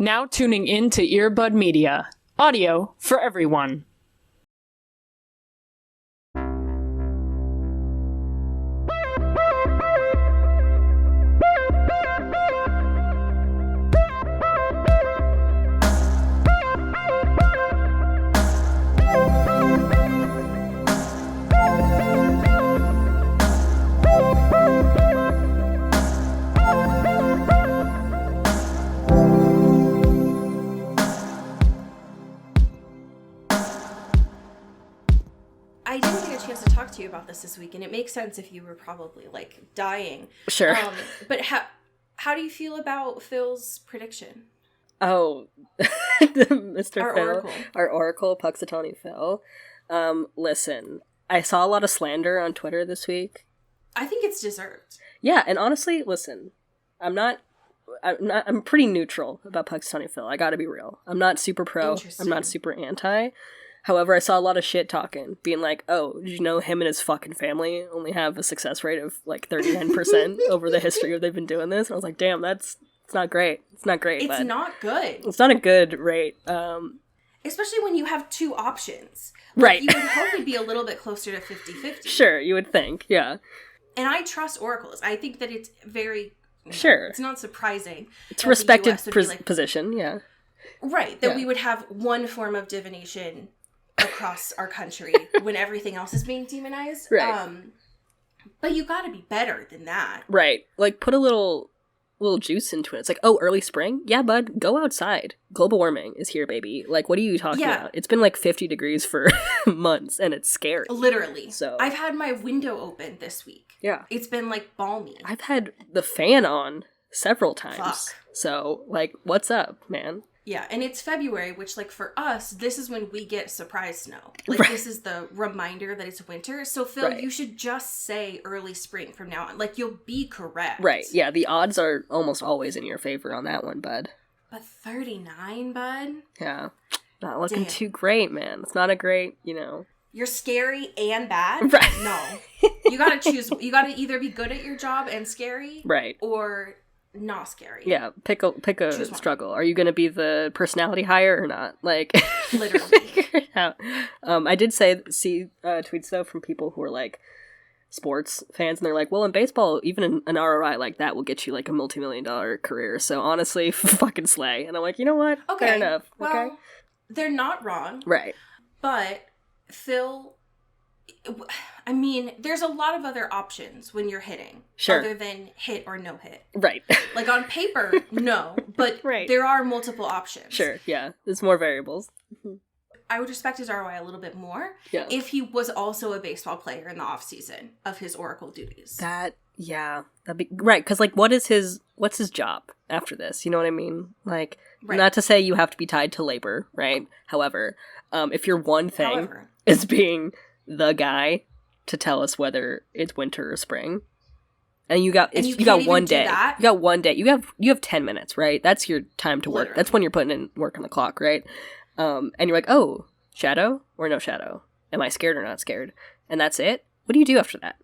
Now tuning in to Earbud Media. Audio for everyone. I didn't get a chance to talk to you about this week, and it makes sense if you were probably, like, dying. Sure. But how do you feel about Phil's prediction? Oh, Mr. Our Phil. Oracle. Our Oracle, Puxatawny Phil. Listen, I saw a lot of slander on Twitter this week. I think it's deserved. Yeah, and honestly, listen, I'm pretty neutral about Puxatawny Phil. I gotta be real. I'm not super pro. I'm not super anti. However, I saw a lot of shit talking, being like, oh, did you know him and his fucking family only have a success rate of like 39% over the history of they've been doing this? And I was like, damn, it's not great. It's not great. It's not good. It's not a good rate. Especially when you have two options. Right. You would hope it'd be a little bit closer to 50-50. Sure, you would think, yeah. And I trust oracles. I think that it's very... Sure. It's not surprising. It's a respected position, yeah. Right, that we would have one form of divination across our country when everything else is being demonized. Right. But you gotta be better than that. Right. Like, put a little juice into it. It's like, oh, early spring? Yeah, bud, go outside. Global warming is here, baby. Like, what are you talking about? It's been like 50 degrees for months, and it's scary. Literally. So I've had my window open this week. Yeah. It's been, like, balmy. I've had the fan on several times. Fuck. So, like, what's up, man? Yeah, and it's February, which, like, for us, this is when we get surprise snow. Like, This is the reminder that it's winter. So, Phil, you should just say early spring from now on. Like, you'll be correct. Right, yeah, the odds are almost always in your favor on that one, bud. But 39, bud? Yeah, not looking too great, man. It's not a great, You're scary and bad? Right. No. You gotta choose. You gotta either be good at your job and scary. Right. Or not scary. Yeah, pick a struggle. Are you going to be the personality hire or not? Like, literally. I did see tweets though from people who are like sports fans, and they're like, well, in baseball, even an ROI like that will get you like a multi-million-dollar career. So honestly, fucking slay. And I'm like, you know what? Okay. Fair enough. Well, okay. They're not wrong. Right. But Phil, I mean, there's a lot of other options when you're hitting. Sure. Other than hit or no hit. Right. Like on paper, no. But there are multiple options. Sure, yeah. There's more variables. I would respect his ROI a little bit more if he was also a baseball player in the off season of his Oracle duties. That'd be right. Because like, what's his job after this? You know what I mean? Like, not to say you have to be tied to labor, right? However, if your one thing is being the guy to tell us whether it's winter or spring, and you got one day, you got 1 day, you have 10 minutes, right? That's your time to work. Literally. That's when you're putting in work on the clock, right? And you're like, oh, shadow or no shadow? Am I scared or not scared? And that's it? What do you do after that?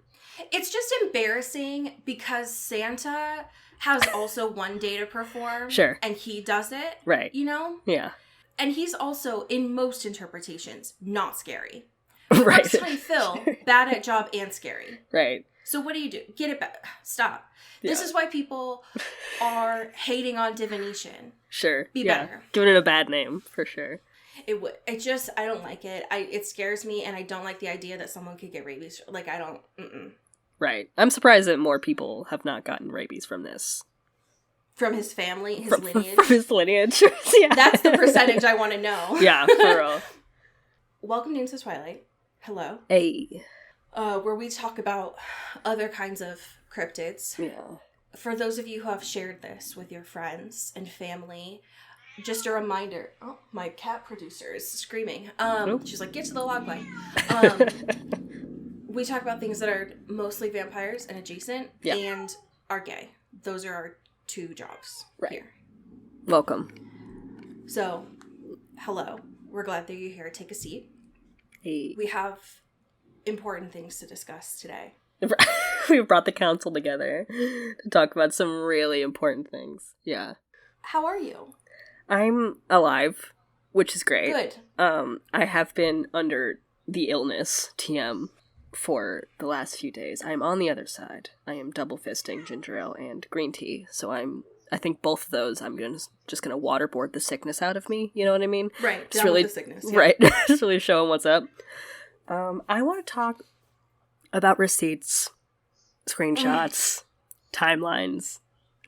It's just embarrassing because Santa has also 1 day to perform. Sure. And he does it. Right. You know? Yeah. And he's also, in most interpretations, not scary. Right. Puxatawny Phil, bad at job and scary. Right. So what do? Get it back. Stop. Yeah. This is why people are hating on divination. Sure. Be better. Giving it a bad name, for sure. It just, I don't like it. It scares me, and I don't like the idea that someone could get rabies. Like, I don't, Right. I'm surprised that more people have not gotten rabies from this. From his family, his lineage? From his lineage. Yeah. That's the percentage I want to know. Yeah, for real. Welcome to Into Twilight. Hello. Hey. Where we talk about other kinds of cryptids. Yeah. For those of you who have shared this with your friends and family, just a reminder. Oh, my cat producer is screaming. She's like, get to the log line. We talk about things that are mostly vampires and adjacent and are gay. Those are our 2 jobs here. Welcome. So, hello. We're glad that you're here. Take a seat. Hey. We have important things to discuss today. We brought the council together to talk about some really important things. Yeah. How are you? I'm alive, which is great. Good. I have been under the illness, TM, for the last few days. I'm on the other side. I am double fisting ginger ale and green tea, so I think both of those, I'm just gonna waterboard the sickness out of me, you know what I mean? Right, just really, with the sickness. Yeah. Right, just really showing what's up. I want to talk about receipts, screenshots, timelines,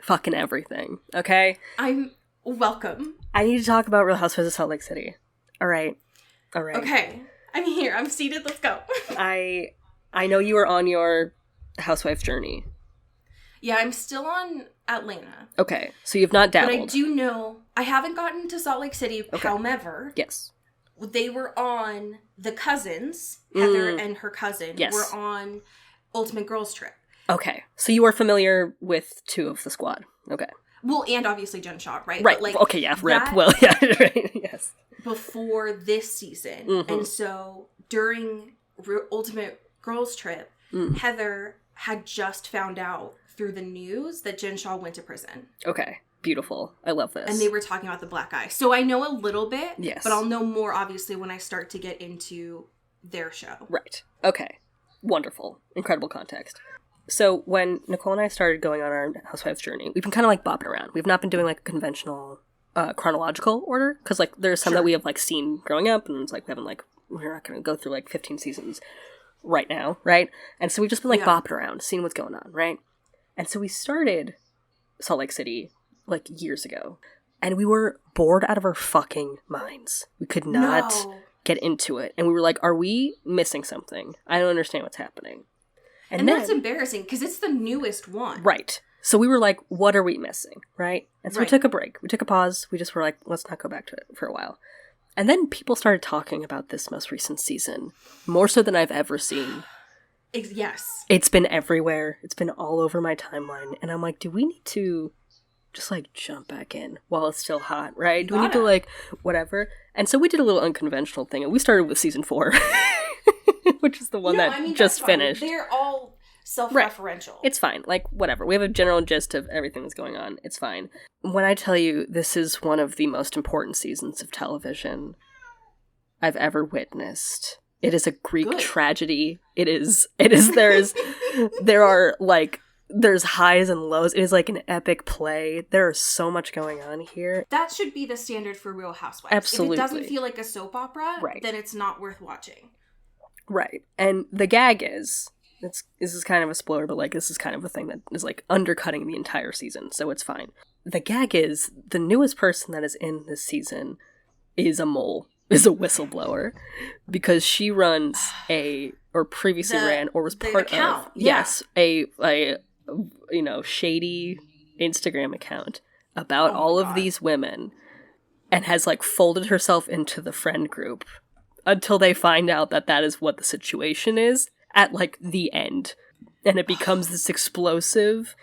fucking everything, okay? I'm welcome. I need to talk about Real Housewives of Salt Lake City. All right. Okay, I'm here. I'm seated. Let's go. I know you were on your housewife journey. Yeah, I'm still on Atlanta. Okay, so you've not dabbled. But I do know, I haven't gotten to Salt Lake City, however. Yes. They were on the cousins, Heather and her cousin, yes. were on Ultimate Girls Trip. Okay, so you are familiar with two of the squad. Okay. Well, and obviously Jen Shaw, right? Right, But like, okay, yeah, rip. Well, yeah, right, yes. Before this season. Mm-hmm. And so during Ultimate Girls Trip, Heather had just found out through the news that Jen Shaw went to prison. Okay. Beautiful. I love this. And they were talking about the black eye. So I know a little bit, yes, but I'll know more, obviously, when I start to get into their show. Right. Okay. Wonderful. Incredible context. So when Nicole and I started going on our Housewives journey, we've been kind of like bopping around. We've not been doing like a conventional chronological order, because like there's some that we have like seen growing up, and it's like we're not going to go through like 15 seasons right now, right? And so we've just been like bopping around, seeing what's going on, right? And so we started Salt Lake City like years ago, and we were bored out of our fucking minds. We could not get into it, and we were like, are we missing something? I don't understand what's happening. And then, that's embarrassing, because it's the newest one. Right. So we were like, what are we missing, right? And so we took a break. We took a pause. We just were like, let's not go back to it for a while. And then people started talking about this most recent season, more so than I've ever seen. Yes. It's been everywhere. It's been all over my timeline. And I'm like, do we need to just like jump back in while it's still hot, right? Do we need to like whatever? And so we did a little unconventional thing, and we started with season 4, which is the one just finished. They're all self-referential. Right. It's fine. Like, whatever. We have a general gist of everything that's going on. It's fine. When I tell you this is one of the most important seasons of television I've ever witnessed. It is a Greek tragedy. There's highs and lows. It is like an epic play. There is so much going on here. That should be the standard for Real Housewives. Absolutely. If it doesn't feel like a soap opera, then it's not worth watching. Right. And the gag is, this is kind of a spoiler, but like this is kind of a thing that is like undercutting the entire season, so it's fine. The gag is, the newest person that is in this season is a mole, is a whistleblower, because she runs previously ran or was part of a shady Instagram account about all of these women, and has like folded herself into the friend group until they find out that is what the situation is at like the end, and it becomes this explosive,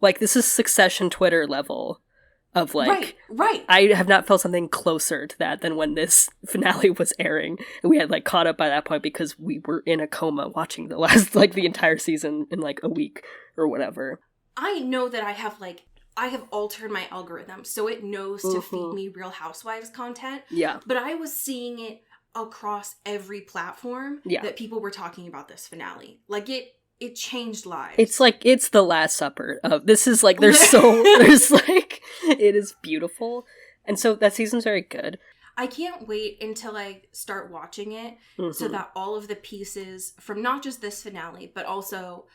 like this is Succession Twitter level of like, right. I have not felt something closer to that than when this finale was airing, and we had like caught up by that point because we were in a coma watching the last like the entire season in like a week or whatever. I know that I have altered my algorithm so it knows to feed me Real Housewives content. Yeah. But I was seeing it across every platform that people were talking about this finale. Like it changed lives. It's like, it's the Last Supper of, this is like, there's like, it is beautiful. And so that season's very good. I can't wait until I start watching it so that all of the pieces from not just this finale, but also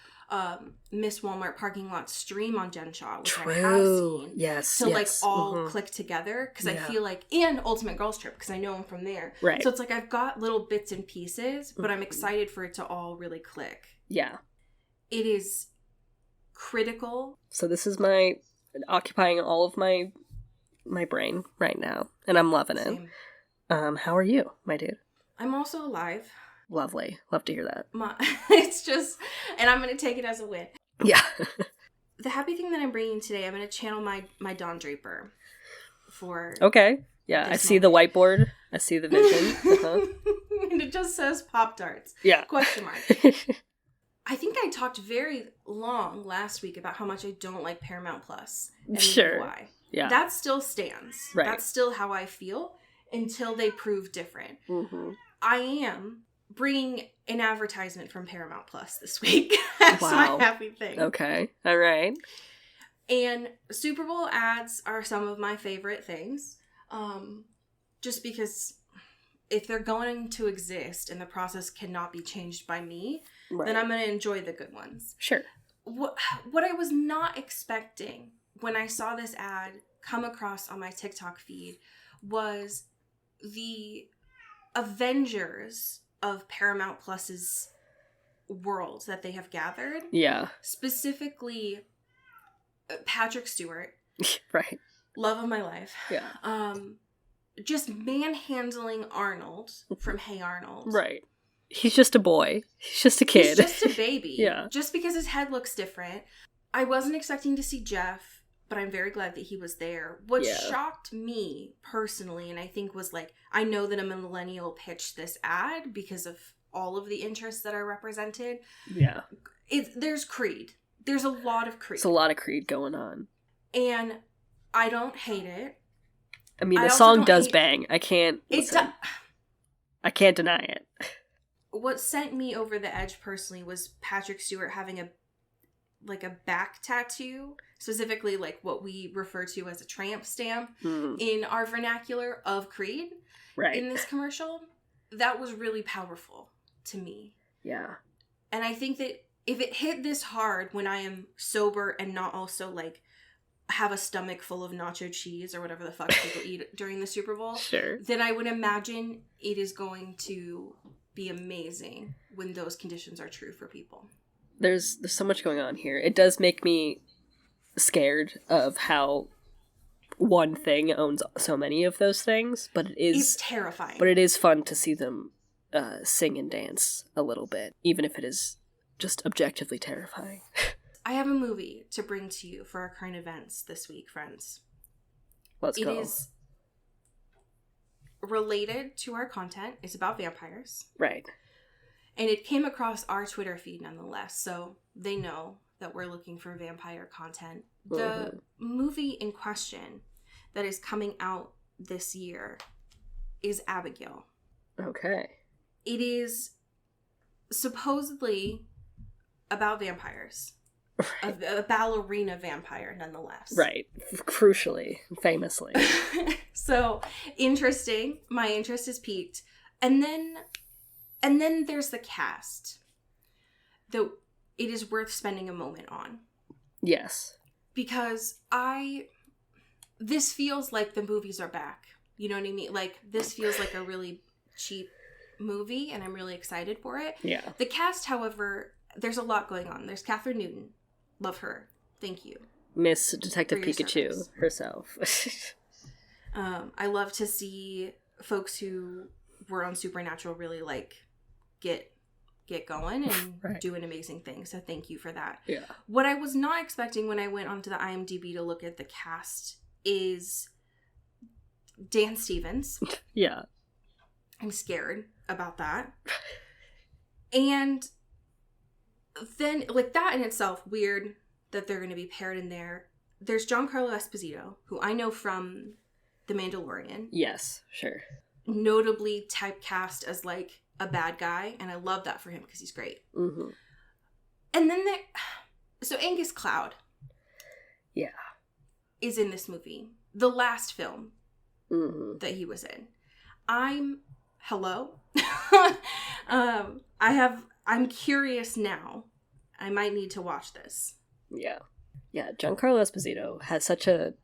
Miss Walmart parking lot stream on Jen Shaw, which I have seen. Yes. To like all click together, because I feel like, and Ultimate Girls Trip, because I know I'm from there. Right. So it's like I've got little bits and pieces, but I'm excited for it to all really click. Yeah. It is critical. So this is occupying all of my brain right now, and I'm loving it. How are you, my dude? I'm also alive. Lovely. Love to hear that. It's just, and I'm going to take it as a win. Yeah. The happy thing that I'm bringing today, I'm going to channel my Dawn Draper for. Okay. Yeah, I see the whiteboard. I see the vision. And it just says Pop-Tarts. Yeah. Question mark. I think I talked very long last week about how much I don't like Paramount Plus. And sure. why. Yeah. That still stands. Right. That's still how I feel until they prove different. Mm-hmm. I am bringing an advertisement from Paramount Plus this week. That's my happy thing. Okay. All right. And Super Bowl ads are some of my favorite things. Just because if they're going to exist and the process cannot be changed by me, then I'm going to enjoy the good ones. Sure. What I was not expecting when I saw this ad come across on my TikTok feed was the Avengers of Paramount Plus's world that they have gathered. Yeah. Specifically, Patrick Stewart. Right. Love of my life. Yeah. Just manhandling Arnold from Hey Arnold. Right. He's just a boy. He's just a kid. He's just a baby. Yeah. Just because his head looks different. I wasn't expecting to see Jeff, but I'm very glad that he was there. What shocked me personally, and I think was like, I know that a millennial pitched this ad because of all of the interests that are represented. Yeah. There's Creed. There's a lot of Creed. There's a lot of Creed going on. And I don't hate it. I mean, the song does bang. I can't deny it. What sent me over the edge personally was Patrick Stewart having a back tattoo, specifically like what we refer to as a tramp stamp in our vernacular of Creed. Right. In this commercial. That was really powerful to me. Yeah. And I think that if it hit this hard when I am sober and not also like have a stomach full of nacho cheese or whatever the fuck people eat during the Super Bowl, sure, then I would imagine it is going to be amazing when those conditions are true for people. There's so much going on here. It does make me scared of how one thing owns so many of those things, but it's terrifying. But it is fun to see them sing and dance a little bit, even if it is just objectively terrifying. I have a movie to bring to you for our current events this week, friends. Let's go. It is related to our content. It's about vampires. Right. And it came across our Twitter feed nonetheless, so they know that we're looking for vampire content. The movie in question that is coming out this year is Abigail. Okay. It is supposedly about vampires. Right. A ballerina vampire, nonetheless. Right. Crucially, famously. So, interesting. My interest is piqued. And then there's the cast. Though it is worth spending a moment on. Yes. Because this feels like the movies are back. You know what I mean? Like, this feels like a really cheap movie, and I'm really excited for it. Yeah. The cast, however, there's a lot going on. There's Catherine Newton. Love her. Thank you. Miss Detective Pikachu herself. I love to see folks who were on Supernatural really, like, get going and doing amazing things. So thank you for that. Yeah. What I was not expecting when I went onto the IMDb to look at the cast is Dan Stevens. Yeah. I'm scared about that. And then, like, that in itself, weird that they're going to be paired in there. There's Giancarlo Esposito, who I know from The Mandalorian. Yes, sure. Notably typecast as, like, a bad guy, and I love that for him because he's great. Mm-hmm. And then so Angus Cloud. Yeah. Is in this movie. The last film that he was in. Hello? I'm curious now. I might need to watch this. Yeah. Yeah, Giancarlo Esposito has such a...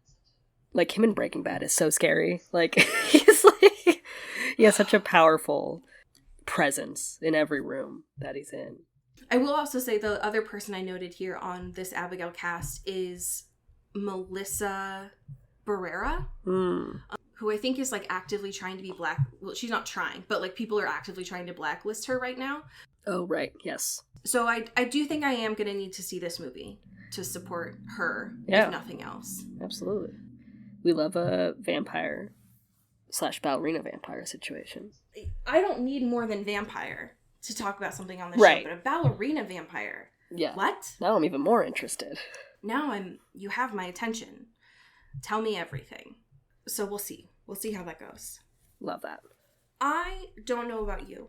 Like, him in Breaking Bad is so scary. Like, he has such a powerful presence in every room that he's in. I will also say the other person I noted here on this Abigail cast is Melissa Barrera, who I think is, like, actively trying to be black. Well, she's not trying, but, like, people are actively trying to blacklist her right now. Oh, right. Yes. So I do think I am going to need to see this movie to support her, if nothing else. Absolutely. We love a vampire / ballerina vampire situation. I don't need more than vampire to talk about something on the show, but a ballerina vampire. Yeah. What? Now I'm even more interested. Now you have my attention. Tell me everything. So we'll see. We'll see how that goes. Love that. I don't know about you,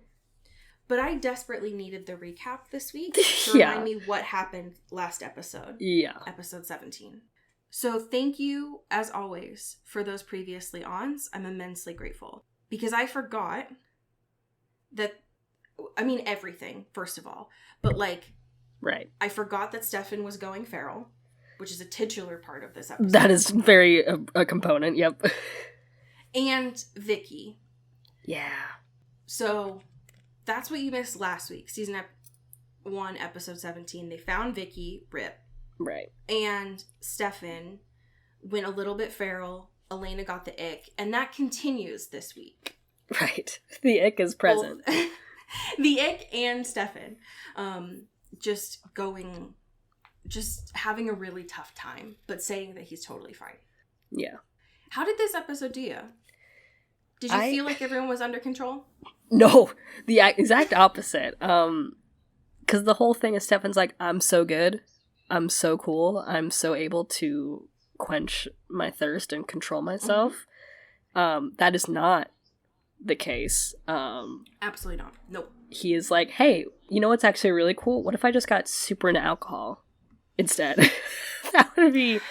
but I desperately needed the recap this week to remind me what happened last episode. Yeah. Episode 17. So thank you, as always, for those previously ons. I'm immensely grateful. Because I forgot that, I mean, everything, first of all. But, like, right. I forgot that Stefan was going feral, which is a titular part of this episode. That is very a component, yep. And Vicky. Yeah. So, that's what you missed last week. Season 1, episode 17. They found Vicky, rip. Right. And Stefan went a little bit feral. Elena got the ick. And that continues this week. Right. The ick is present. Both, the ick and Stefan. Just having a really tough time. But saying that he's totally fine. Yeah. How did this episode do you? Did you feel like everyone was under control? No. The exact opposite. Because the whole thing is Stefan's like, I'm so good. I'm so cool. I'm so able to quench my thirst and control myself. Mm-hmm. That is not the case. Absolutely not. Nope. He is like, hey, you know what's actually really cool? What if I just got super into alcohol instead? That would be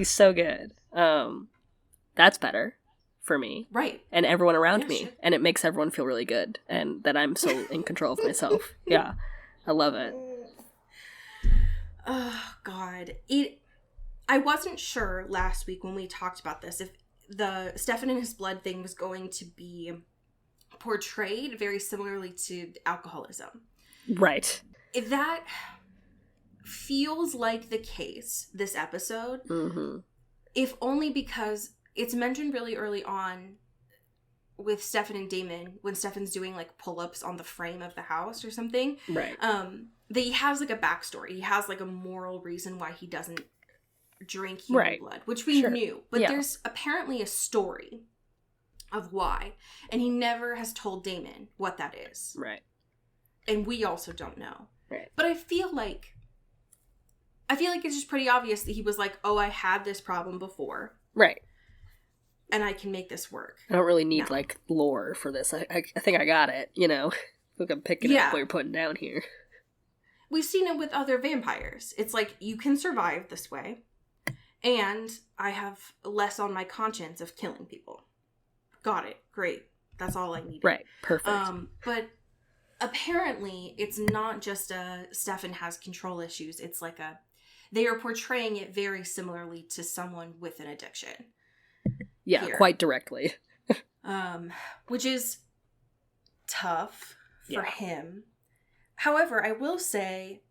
so good. That's better for me. Right. And everyone around me. Shit. And it makes everyone feel really good. And that I'm so in control of myself. Yeah. I love it. Oh, God. I wasn't sure last week when we talked about this if the Stefan and his blood thing was going to be portrayed very similarly to alcoholism. Right. If that feels like the case this episode, mm-hmm. if only because it's mentioned really early on with Stefan and Damon when Stefan's doing like pull-ups on the frame of the house or something. Right. That he has like a backstory. He has like a moral reason why he doesn't drink human blood, which we knew. But there's apparently a story of why. And he never has told Damon what that is. Right. And we also don't know. Right. But I feel like it's just pretty obvious that he was like, oh, I had this problem before. Right. And I can make this work. I don't really need like lore for this. I think I got it, you know. Look, I'm picking up what you're putting down here. We've seen it with other vampires. It's like, you can survive this way, and I have less on my conscience of killing people. Got it. Great. That's all I needed. Right. Perfect. But apparently, it's not just Stefan has control issues. It's like they are portraying it very similarly to someone with an addiction. Yeah, here. Quite directly. Which is tough for him. However, I will say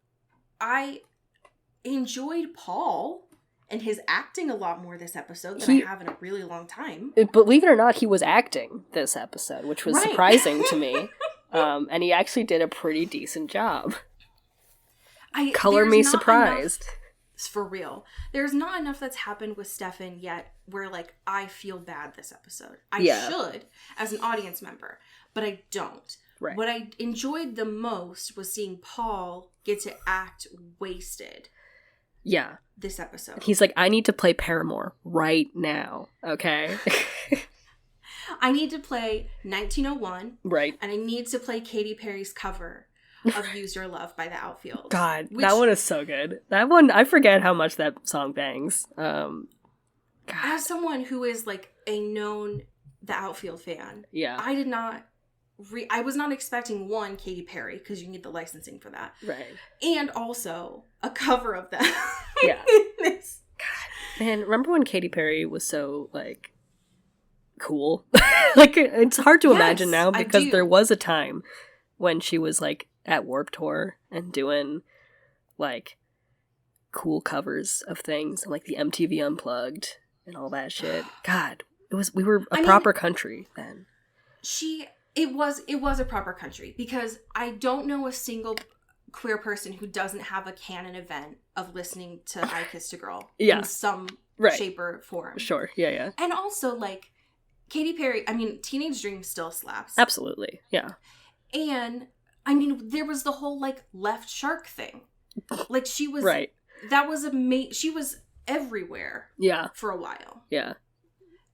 I enjoyed Paul and his acting a lot more this episode than I have in a really long time. Believe it or not, he was acting this episode, which was surprising to me. And he actually did a pretty decent job. Color me surprised. For real. There's not enough that's happened with Stefan yet where, like, I feel bad this episode. I should as an audience member, but I don't. Right. What I enjoyed the most was seeing Paul get to act wasted. Yeah. This episode. He's like, I need to play Paramore right now, okay? I need to play 1901. Right. And I need to play Katy Perry's cover of Use Your Love by The Outfield. God, that one is so good. That one, I forget how much that song bangs. God. As someone who is like a known The Outfield fan, I did not... I was not expecting one, Katy Perry, because you need the licensing for that. Right. And also a cover of that. Yeah. God. Man, remember when Katy Perry was so, like, cool? Like, it's hard to imagine now because there was a time when she was, like, at Warped Tour and doing, like, cool covers of things and, like, the MTV Unplugged and all that shit. God, we were a proper country then. It was a proper country because I don't know a single queer person who doesn't have a canon event of listening to I Kissed a Girl in some shape or form. Sure, yeah. And also, like, Katy Perry, I mean, Teenage Dream still slaps. Absolutely, yeah. And, I mean, there was the whole, like, Left Shark thing. Like, she was... Right. That was she was everywhere. Yeah. For a while. Yeah.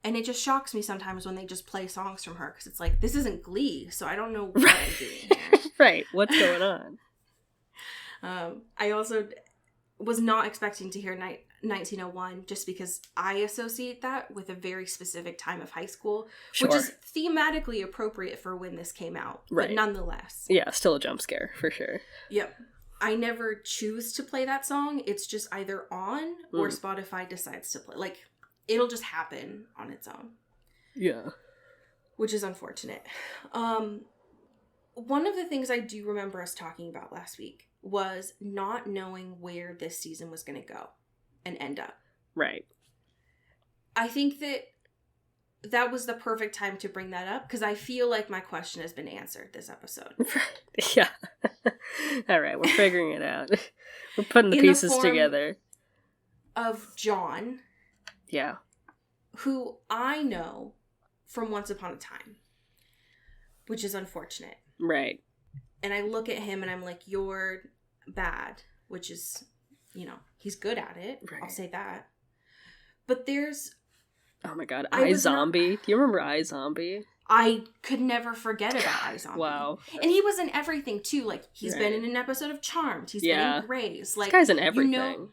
And it just shocks me sometimes when they just play songs from her, because it's like, this isn't Glee, so I don't know what I'm doing here. Right. What's going on? I also was not expecting to hear 1901, just because I associate that with a very specific time of high school, which is thematically appropriate for when this came out. Right. But nonetheless. Yeah, still a jump scare, for sure. Yep. I never choose to play that song. It's just either on or Spotify decides to play. Like, it'll just happen on its own. Yeah. Which is unfortunate. One of the things I do remember us talking about last week was not knowing where this season was going to go and end up. Right. I think that was the perfect time to bring that up, because I feel like my question has been answered this episode. Yeah. All right, we're figuring it out. We're putting the pieces together. Of John. Yeah. Who I know from Once Upon a Time, which is unfortunate. Right. And I look at him and I'm like, you're bad, which is, he's good at it. Right. I'll say that. But there's... Oh my god, iZombie. Do you remember iZombie? I could never forget about iZombie. Wow. And he was in everything too. Like, he's been in an episode of Charmed. He's been in Grey's. Like, this guy's in everything.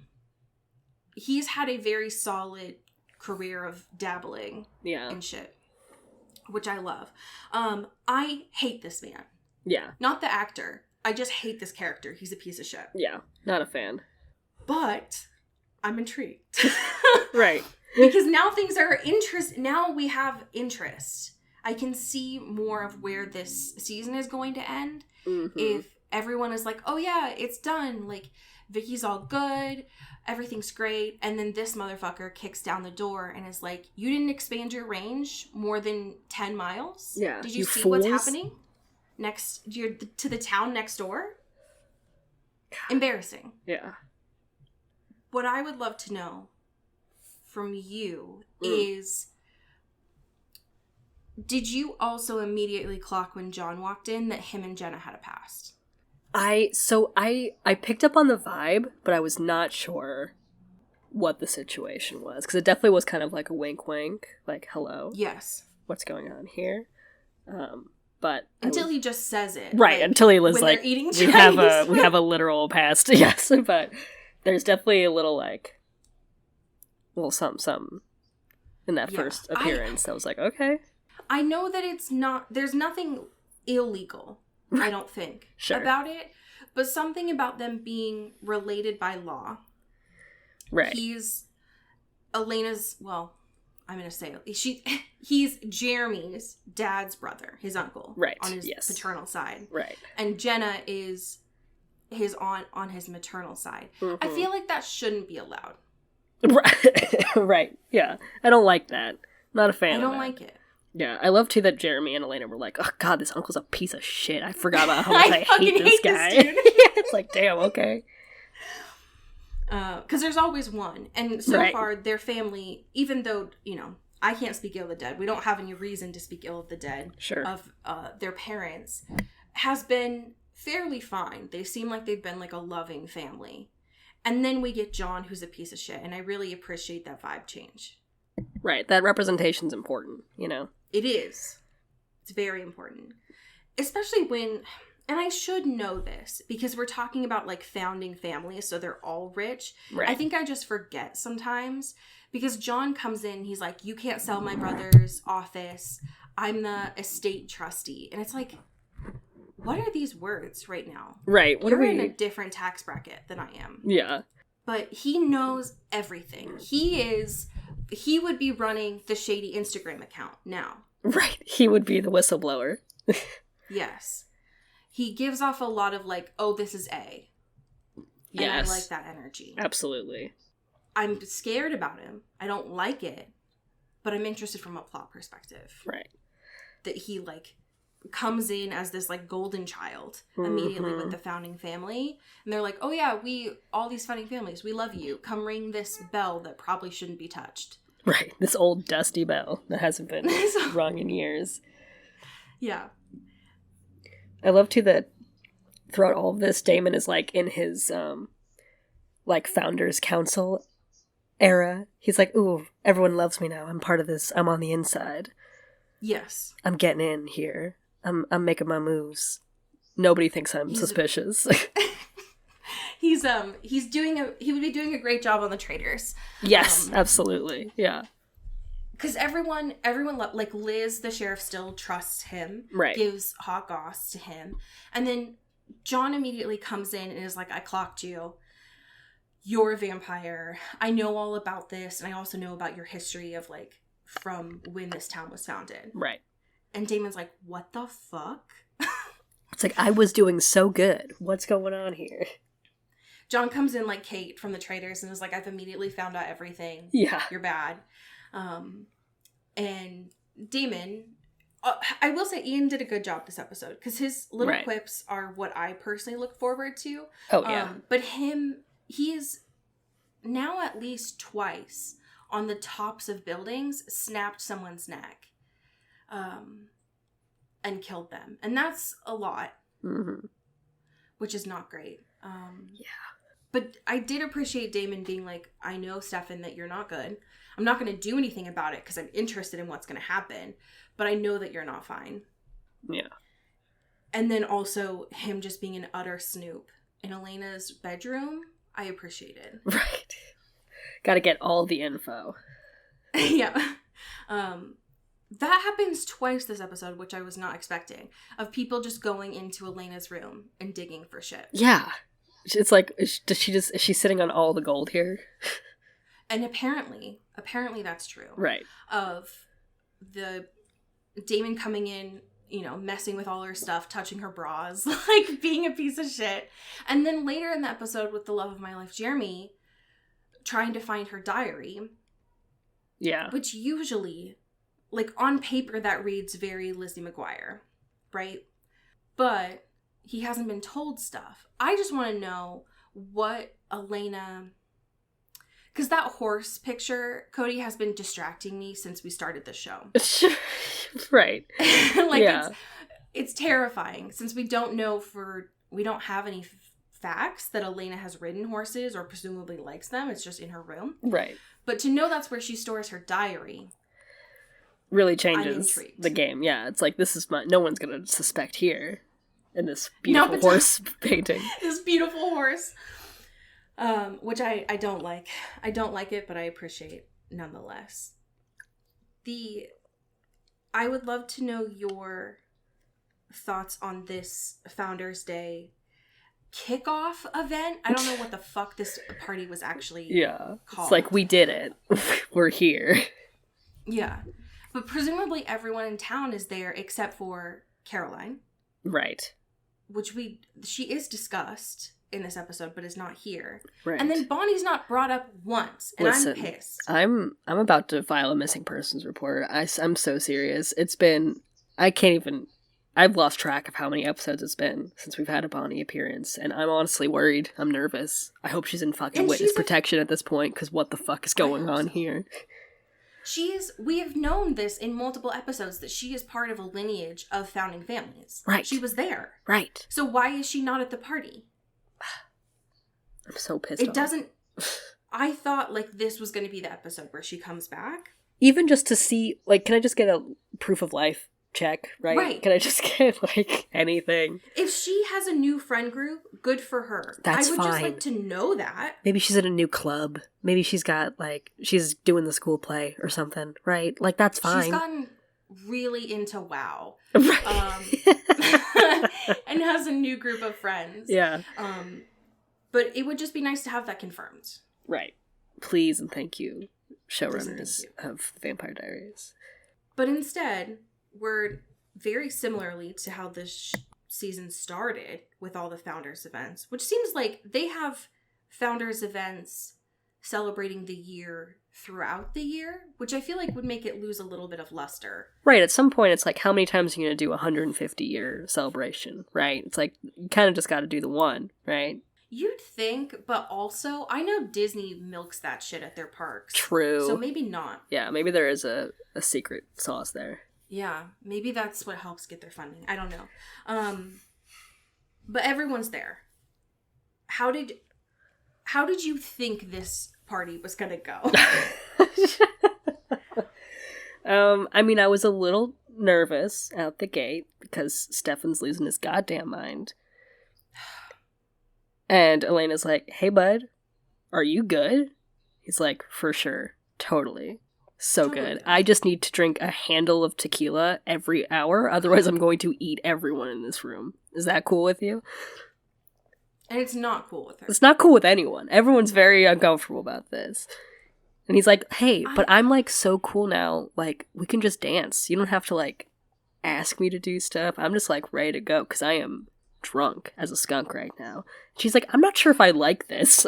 He's had a very solid career of dabbling in shit, which I love. I hate this man. Yeah. Not the actor. I just hate this character. He's a piece of shit. Yeah. Not a fan. But I'm intrigued. Right. Because now things are now we have interest. I can see more of where this season is going to end. Mm-hmm. If everyone is like, oh yeah, it's done. Like, Vicky's all good. Everything's great. And then this motherfucker kicks down the door and is like, you didn't expand your range more than 10 miles? Yeah. Did you see what's happening to the town next door? Embarrassing. Yeah. What I would love to know from you is, did you also immediately clock when John walked in that him and Jenna had a past? I picked up on the vibe, but I was not sure what the situation was, because it definitely was kind of like a wink wink, like, hello. Yes. What's going on here? But until he just says it. Right, like, until he was when like, we have a literal past. Yes, but there's definitely a little something in that first appearance that was like, okay. I know that there's nothing illegal, I don't think, about it, but something about them being related by law. Right. He's Elena's, I'm going to say, he's Jeremy's dad's brother, his uncle. Right. On his paternal side. Right. And Jenna is his aunt on his maternal side. Mm-hmm. I feel like that shouldn't be allowed. Right. Yeah. I don't like that. Not a fan of that. I don't like it. Yeah. I love too that Jeremy and Elena were like, oh god, this uncle's a piece of shit. I forgot about how much I hate this guy. This dude. It's like, damn, okay. Because there's always one. And so far, their family, even though, I can't speak ill of the dead. We don't have any reason to speak ill of the dead. Sure. Of their parents. Has been fairly fine. They seem like they've been like a loving family. And then we get John, who's a piece of shit. And I really appreciate that vibe change. Right. That representation's important, It is. It's very important. Especially when... And I should know this because we're talking about like founding families, so they're all rich. Right. I think I just forget sometimes because John comes in, he's like, you can't sell my brother's office. I'm the estate trustee. And it's like, what are these words right now? Right. You're in a different tax bracket than I am. Yeah. But he knows everything. He would be running the shady Instagram account now. Right. He would be the whistleblower. Yes. He gives off a lot of like, oh, this is A. Yes. And I like that energy. Absolutely. I'm scared about him. I don't like it. But I'm interested from a plot perspective. Right. That he like comes in as this like golden child immediately with the founding family. And they're like, oh yeah, all these founding families, we love you. Come ring this bell that probably shouldn't be touched. Right. This old dusty bell that hasn't been rung in years. Yeah. I love too that throughout all of this, Damon is like in his like founders council era. He's like, ooh, everyone loves me now. I'm part of this. I'm on the inside. Yes. I'm getting in here. I'm making my moves. Nobody thinks I'm suspicious. He would be doing a great job on the Traitors. Yes, absolutely. Yeah. Because everyone, like Liz, the sheriff, still trusts him. Right. Gives hot goss to him. And then John immediately comes in and is like, I clocked you. You're a vampire. I know all about this. And I also know about your history of, like, from when this town was founded. Right. And Damon's like, what the fuck? It's like, I was doing so good. What's going on here? John comes in like Kate from the Traitors and is like, I've immediately found out everything. Yeah. You're bad. And Damon, I will say Ian did a good job this episode because his little quips are what I personally look forward to. Oh, yeah. But he is now at least twice on the tops of buildings snapped someone's neck and killed them. And that's a lot, which is not great. Yeah. But I did appreciate Damon being like, I know, Stefan, that you're not good. I'm not going to do anything about it because I'm interested in what's going to happen. But I know that you're not fine. Yeah. And then also him just being an utter snoop in Elena's bedroom, I appreciated. Right. Got to get all the info. Yeah. That happens twice this episode, which I was not expecting. Of people just going into Elena's room and digging for shit. Yeah. It's like, is she sitting on all the gold here? And apparently that's true. Right. Of the Damon coming in, you know, messing with all her stuff, touching her bras, like being a piece of shit. And then later in the episode with the love of my life, Jeremy, trying to find her diary. Yeah. Which usually, like on paper, that reads very Lizzie McGuire, right? But he hasn't been told stuff. I just want to know what Elena... Because that horse picture, Cody, has been distracting me since we started the show. Right. Like, yeah. It's terrifying since we don't have any facts that Elena has ridden horses or presumably likes them. It's just in her room. Right. But to know that's where she stores her diary really changes the game. Yeah, it's like, this is no one's going to suspect here in this beautiful horse painting. This beautiful horse. Which I don't like. I don't like it, but I appreciate nonetheless. I would love to know your thoughts on this Founders Day kickoff event. I don't know what the fuck this party was actually called. It's like, we did it. We're here. Yeah. But presumably everyone in town is there except for Caroline. Right. Which she is discussed in this episode, but is not here. Right. And then Bonnie's not brought up once, and Listen, I'm pissed. I'm about to file a missing persons report. I'm so serious. It's been, I've lost track of how many episodes it's been since we've had a Bonnie appearance, and I'm honestly worried. I'm nervous. I hope she's in fucking witness protection at this point, because what the fuck is going on here? We have known this in multiple episodes that she is part of a lineage of founding families. Right. She was there. Right. So why is she not at the party? I'm so pissed off. It doesn't... I thought, like, this was going to be the episode where she comes back. Even just to see, like, can I just get a proof of life check, right? Right. Can I just get, like, anything? If she has a new friend group, good for her. That's fine. I would just fine. like to know that. Maybe she's in a new club. Maybe she's got, like, she's doing the school play or something, right? Like, that's fine. She's gotten really into WoW. Right. And has a new group of friends. Yeah. But it would just be nice to have that confirmed. Right. Please and thank you, showrunners of Vampire Diaries. But instead, we're very similarly to how this season started with all the Founders events, which seems like they have Founders events celebrating the year throughout the year, which I feel like would make it lose a little bit of luster. Right. At some point, it's like, how many times are you going to do a 150-year celebration, right? It's like, you kind of just got to do the one, right? You'd think, but also, I know Disney milks that shit at their parks. True. So maybe not. Yeah, maybe there is a secret sauce there. Yeah, maybe that's what helps get their funding. I don't know. But everyone's there. How did you think this party was gonna go. I mean, I was a little nervous out the gate because Stefan's losing his goddamn mind. And Elena's like, hey, bud, are you good? He's like, for sure. Totally. So good. I just need to drink a handle of tequila every hour. Otherwise, I'm going to eat everyone in this room. Is that cool with you? And it's not cool with her. It's not cool with anyone. Everyone's very uncomfortable about this. And he's like, hey, but I'm, like, so cool now. Like, we can just dance. You don't have to, like, ask me to do stuff. I'm just, like, ready to go because I am drunk as a skunk right now. She's like, I'm not sure if I like this,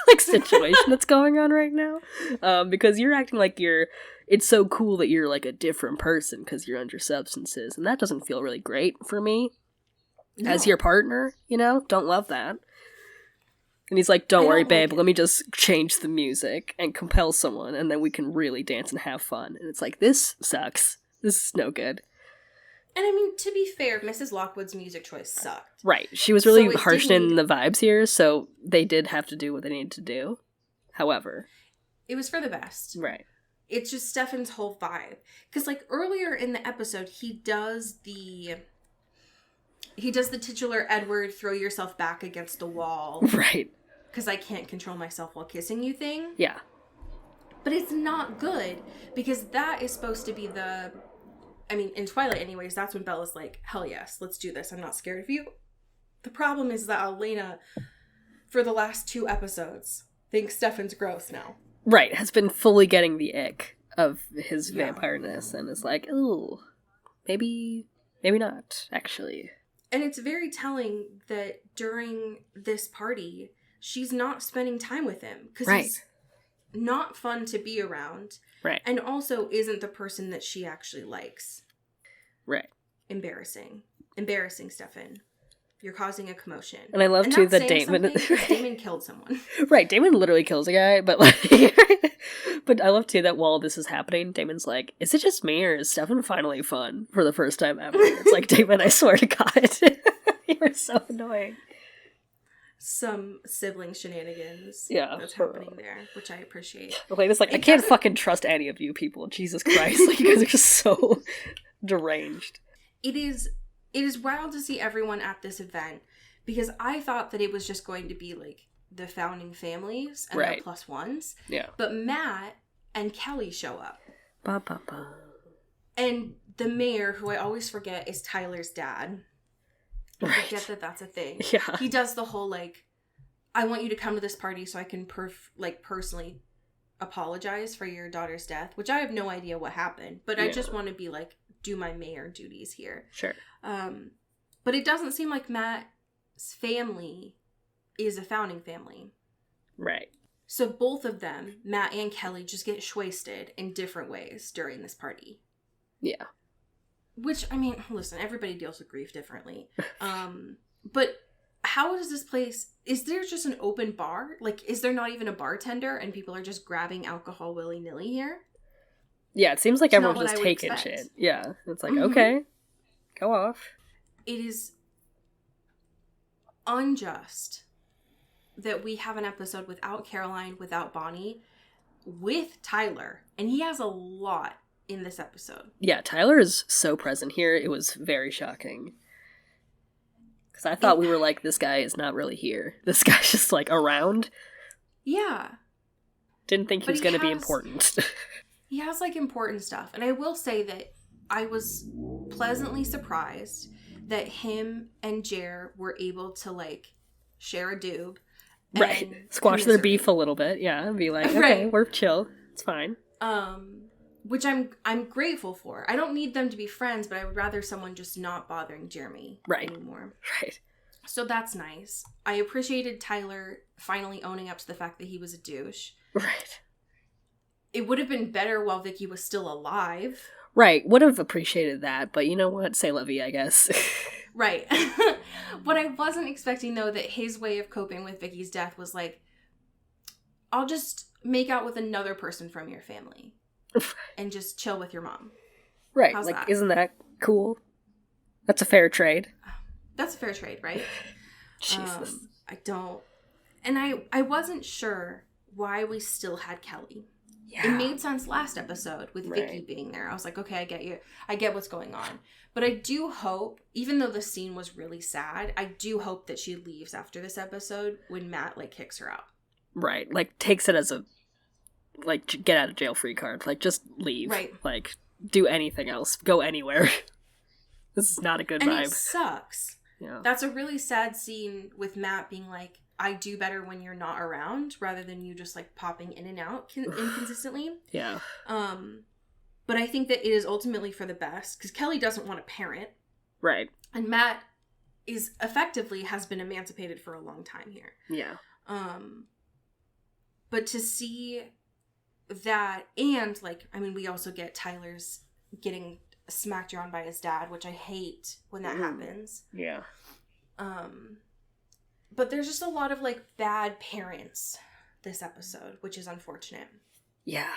like, situation that's going on right now. Because you're acting like it's so cool that you're, like, a different person because you're under substances. And that doesn't feel really great for me as your partner, you know? Don't love that. And he's like, don't worry, babe, let me just change the music and compel someone, and then we can really dance and have fun. And it's like, this sucks. This is no good. And I mean, to be fair, Mrs. Lockwood's music choice sucked. Right. She was really harshing the vibes here, so they did have to do what they needed to do. However. It was for the best. Right. It's just Stefan's whole vibe. Because, like, earlier in the episode, he does the titular Edward throw yourself back against the wall. Right. Because I can't control myself while kissing you thing. Yeah. But it's not good, because that is supposed to be in Twilight anyways, that's when Bella's like, hell yes, let's do this. I'm not scared of you. The problem is that Elena, for the last 2 episodes, thinks Stefan's gross now. Right. Has been fully getting the ick of his vampireness and is like, ooh, maybe not, actually. And it's very telling that during this party, she's not spending time with him. Because he's not fun to be around. Right. And also isn't the person that she actually likes. Right. Embarrassing. Embarrassing, Stefan. You're causing a commotion. And I love, too, that Damon... Damon killed someone. Right, Damon literally kills a guy, but like... But I love, too, that while this is happening, Damon's like, is it just me, or is Stefan finally fun for the first time ever? It's like, Damon, I swear to God. You were so annoying. Some sibling shenanigans that's happening there, which I appreciate. Like, it's like, I can't fucking trust any of you people. Jesus Christ. Like, you guys are just so deranged. It is wild to see everyone at this event, because I thought that it was just going to be, like, the founding families and the plus ones. Yeah. But Matt and Kelly show up. Ba, ba, ba. And the mayor, who I always forget, is Tyler's dad. I forget that that's a thing. Yeah. He does the whole, like, I want you to come to this party so I can personally apologize for your daughter's death, which I have no idea what happened, but I just want to be, like, do my mayor duties here. Sure. But it doesn't seem like Matt's family is a founding family. Right. So both of them, Matt and Kelly, just get shwasted in different ways during this party. Yeah. Which, I mean, listen, everybody deals with grief differently. But how does this place... Is there just an open bar? Like, is there not even a bartender and people are just grabbing alcohol willy-nilly here? Yeah, it seems like everyone's just taking shit. Yeah. It's like, okay, go off. It is unjust that we have an episode without Caroline, without Bonnie, with Tyler. And he has a lot in this episode. Yeah, Tyler is so present here. It was very shocking. Because I thought we were like, this guy is not really here. This guy's just, like, around. Yeah. Didn't think he was going to be important. He has, like, important stuff. And I will say that I was pleasantly surprised that him and Jer were able to, like, share a doob. Right. Squash their beef a little bit, yeah. And be like, okay, we're chill. It's fine. Which I'm grateful for. I don't need them to be friends, but I would rather someone just not bothering Jeremy anymore. Right. So that's nice. I appreciated Tyler finally owning up to the fact that he was a douche. Right. It would have been better while Vicky was still alive. Right. Would have appreciated that, but you know what? Say la vie, I guess. Right. What I wasn't expecting, though, that his way of coping with Vicky's death was like, I'll just make out with another person from your family. And just chill with your mom. Right. How's that? Isn't that cool? That's a fair trade. That's a fair trade, right? Jesus. I don't... And I wasn't sure why we still had Kelly. Yeah. It made sense last episode with Vicky being there. I was like, okay, I get you. I get what's going on. But I do hope, even though the scene was really sad, I do hope that she leaves after this episode when Matt, like, kicks her out. Right. Like, takes it as a, like, get out of jail free card. Like, just leave. Right. Like, do anything else. Go anywhere. This is not a good vibe. And it sucks. Yeah. That's a really sad scene with Matt being like, I do better when you're not around, rather than you just, like, popping in and out inconsistently. Yeah. But I think that it is ultimately for the best, because Kelly doesn't want a parent. Right. And Matt is effectively has been emancipated for a long time here. Yeah. But to see that, and, like, I mean, we also get Tyler's getting smacked around by his dad, which I hate when that happens. Yeah. But there's just a lot of, like, bad parents this episode, which is unfortunate. Yeah.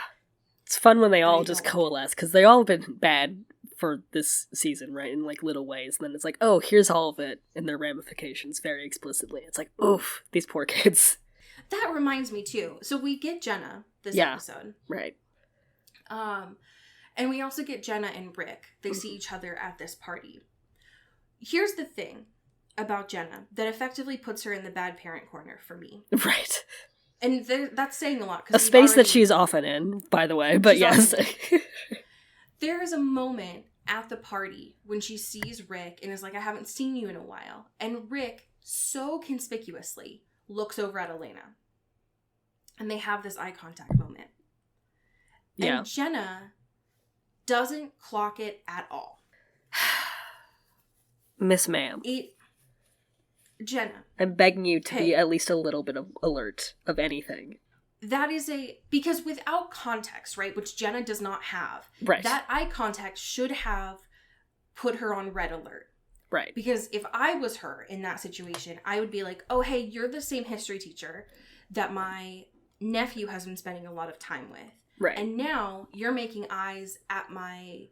It's fun when they all just coalesce, because they all have been bad for this season, right, in, like, little ways. And then it's like, oh, here's all of it in their ramifications very explicitly. It's like, oof, these poor kids. That reminds me, too. So we get Jenna this episode. Right. And we also get Jenna and Rick. They see each other at this party. Here's the thing about Jenna that effectively puts her in the bad parent corner for me. Right. And that's saying a lot. A space that she's often in, by the way, but yes. There is a moment at the party when she sees Rick and is like, I haven't seen you in a while. And Rick, so conspicuously, looks over at Elena. And they have this eye contact moment. Yeah. And Jenna doesn't clock it at all. Miss Ma'am. Jenna. I'm begging you to be at least a little bit of alert of anything. That is because without context, right, which Jenna does not have, right, that eye contact should have put her on red alert. Right. Because if I was her in that situation, I would be like, oh, hey, you're the same history teacher that my nephew has been spending a lot of time with. Right. And now you're making eyes at my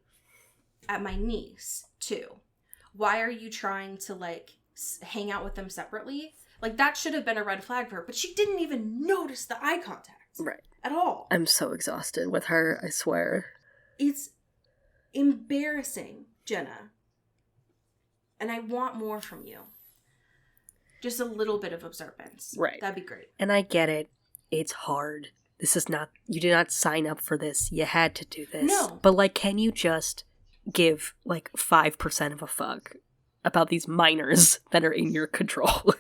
niece, too. Why are you trying to, like, hang out with them separately? Like, that should have been a red flag for her. But she didn't even notice the eye contact. Right. At all. I'm so exhausted with her, I swear. It's embarrassing, Jenna. And I want more from you. Just a little bit of observance. Right. That'd be great. And I get it. It's hard. This is not... You did not sign up for this. You had to do this. No. But, like, can you just give, like, 5% of a fuck about these minors that are in your control?